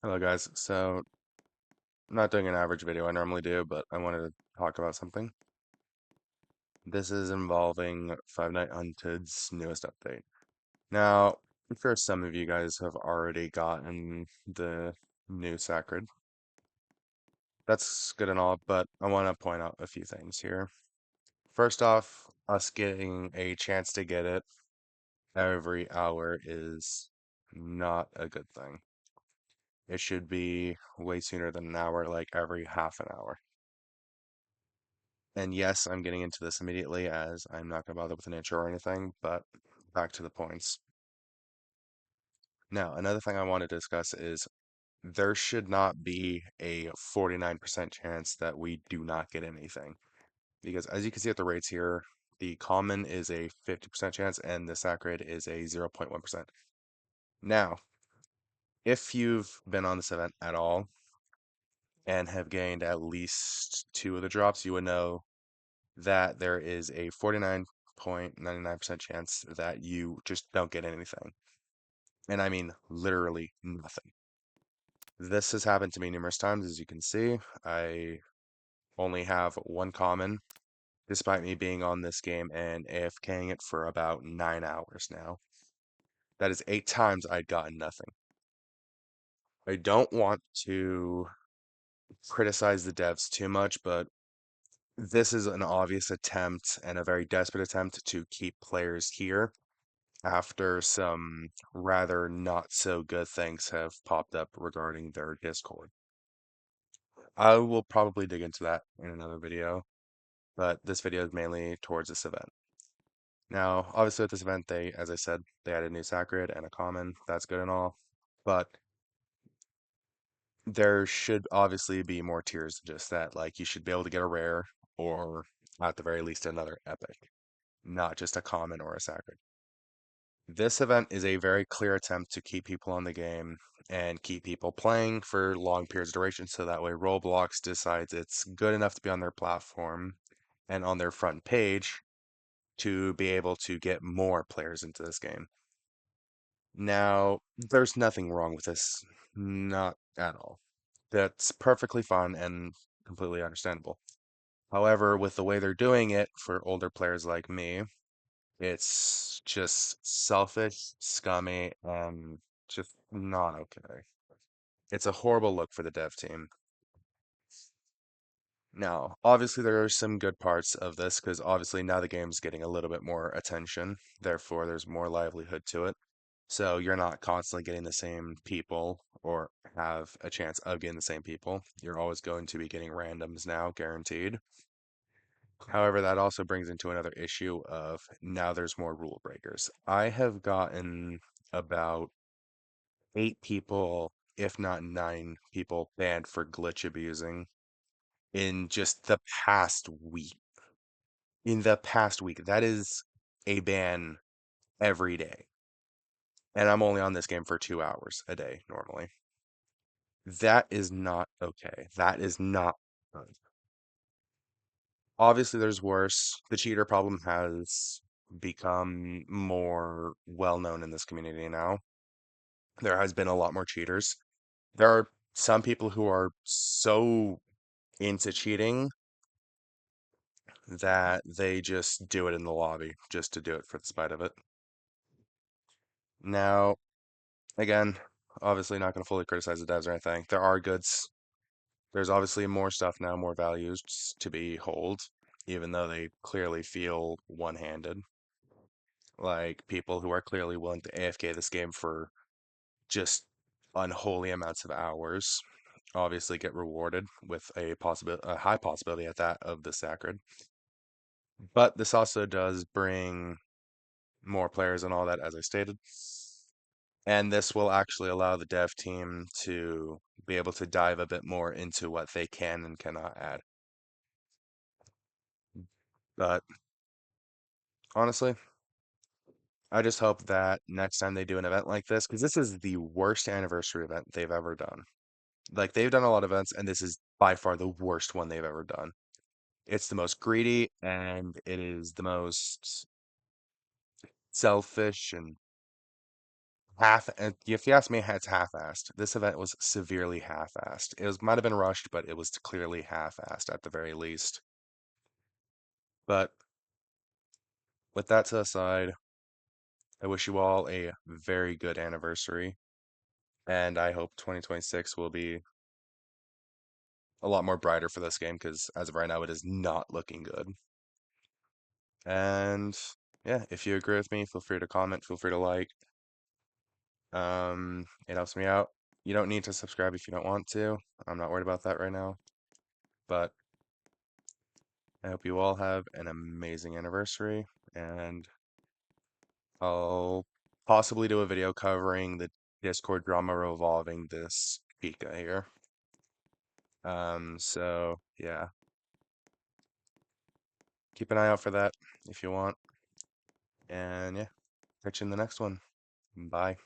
Hello guys, so I'm not doing an average video I normally do, but I wanted to talk about something. This is involving Five Nights at Hunted's newest update. Now, I'm sure some of you guys have already gotten the new Sacred. That's good and all, but I want to point out a few things here. First off, us getting a chance to get it every hour is not a good thing. It should be way sooner than an hour, like every half an hour. And yes, I'm getting into this immediately as I'm not going to bother with an intro or anything, but back to the points. Now, another thing I want to discuss is there should not be a 49% chance that we do not get anything. Because as you can see at the rates here, the common is a 50% chance and the sacred is a 0.1%. Now, if you've been on this event at all and have gained at least two of the drops, you would know that there is a 49.99% chance that you just don't get anything. And I mean literally nothing. This has happened to me numerous times, as you can see. I only have one common, despite me being on this game and AFKing it for about 9 hours now. That is 8 times I'd gotten nothing. I don't want to criticize the devs too much, but this is an obvious attempt and a very desperate attempt to keep players here after some rather not so good things have popped up regarding their Discord. I will probably dig into that in another video, but this video is mainly towards this event. Now, obviously with this event, as I said, they added a new Sacred and a common. That's good and all, but there should obviously be more tiers than just that. Like you should be able to get a rare or at the very least another epic, not just a common or a Sacred. This event is a very clear attempt to keep people on the game and keep people playing for long periods of duration so that way Roblox decides it's good enough to be on their platform and on their front page to be able to get more players into this game. Now, there's nothing wrong with this, not at all. That's perfectly fine and completely understandable. However, with the way they're doing it for older players like me, it's just selfish, scummy, and just not okay. It's a horrible look for the dev team. Now, obviously, there are some good parts of this because obviously now the game's getting a little bit more attention. Therefore, there's more livelihood to it. So you're not constantly getting the same people or have a chance of getting the same people. You're always going to be getting randoms now, guaranteed. However, that also brings into another issue of now there's more rule breakers. I have gotten about 8 people, if not 9 people, banned for glitch abusing in just the past week. In the past week, that is a ban every day. And I'm only on this game for 2 hours a day normally. That is not okay. That is not good. Obviously, there's worse. The cheater problem has become more well known in this community now. There has been a lot more cheaters. There are some people who are so into cheating that they just do it in the lobby just to do it for the spite of it. Now, again, obviously not going to fully criticize the devs or anything. There are goods. There's obviously more stuff now, more values to be hold, even though they clearly feel one-handed. Like people who are clearly willing to AFK this game for just unholy amounts of hours obviously get rewarded with a high possibility at that of the sacred. But this also does bring more players and all that, as I stated. And this will actually allow the dev team to be able to dive a bit more into what they can and cannot add. But honestly, I just hope that next time they do an event like this, because this is the worst anniversary event they've ever done. Like they've done a lot of events, and this is by far the worst one they've ever done. It's the most greedy, and it is the most selfish and if you ask me, it's half-assed. This event was severely half-assed. It was might have been rushed, but it was clearly half-assed at the very least. But with that to the side, I wish you all a very good anniversary, and I hope 2026 will be a lot more brighter for this game because as of right now, it is not looking good. And yeah, if you agree with me, feel free to comment, feel free to like. It helps me out. You don't need to subscribe if you don't want to. I'm not worried about that right now. But I hope you all have an amazing anniversary, and I'll possibly do a video covering the Discord drama revolving this Pika here. So yeah, keep an eye out for that if you want. And yeah, catch you in the next one. Bye.